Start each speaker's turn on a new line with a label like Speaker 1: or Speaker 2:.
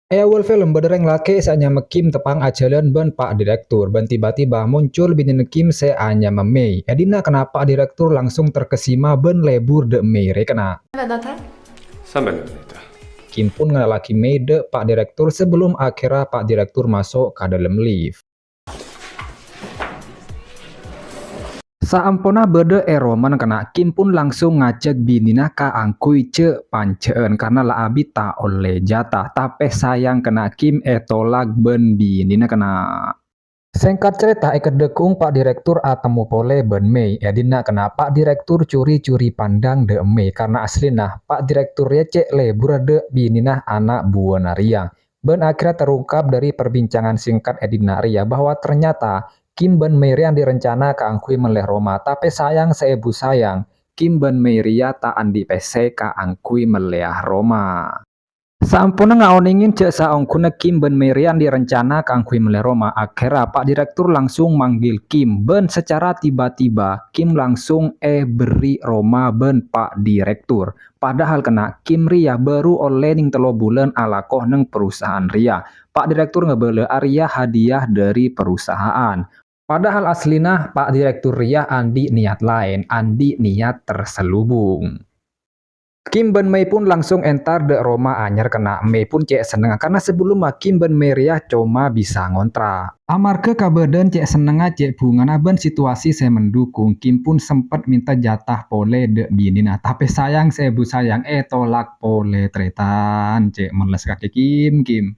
Speaker 1: Awal film berdereng laki saanya mekim tepang ajalan ben Pak Direktur. Ben tiba-tiba muncul bini nekim seanya memei. Edina kenapa Direktur langsung terkesima ben lebur de mei rekena.
Speaker 2: 나타?
Speaker 3: 300ml.
Speaker 1: Kim pun ngalaki mei de Pak Direktur sebelum akhirnya Pak Direktur masuk ke dalam lift. Saampona bede eroman kena Kim pun langsung ngajak binina ka angkui ce panceen karena la abi tak oleh jatah tapi sayang kena Kim tolak ben binina kena. Singkat cerita dekung Pak Direktur atemu pole ben Mei edina kena Pak Direktur curi-curi pandang de Mei karena aslina Pak Direktur ya cek lebur de binina anak buana Ria. Ben akhirnya terungkap dari perbincangan singkat Edina Ria bahwa ternyata Kim Ben Merian direncana ke angkui meleh Roma, tapi sayang seebu sayang, Kim Ben Meria tak andi pese ke angkui meleh Roma. Sampuna ngaoningin cek saongkuna Kim Ben Merian direncana ke angkui meleh Roma, akhirnya Pak Direktur langsung manggil Kim Ben secara tiba-tiba, Kim langsung beri Roma ben Pak Direktur. Padahal kena Kim Ria baru oleh ning 3 bulan alakoh neng perusahaan Ria. Pak Direktur ngebele Arya hadiah dari perusahaan. Padahal aslina Pak Direktur Ria andi niat lain, andi niat terselubung. Kim Ben Mei pun langsung entar de Roma anyar kena Mei pun cek seneng karena sebelum Kim Ben Mei Ria cuma bisa ngontrak. Amarga kabadan cek seneng cek bunga ben situasi saya mendukung Kim pun sempat minta jatah pole de binina tapi sayang sebu sayang tolak pole tretan cek meles kaki Kim.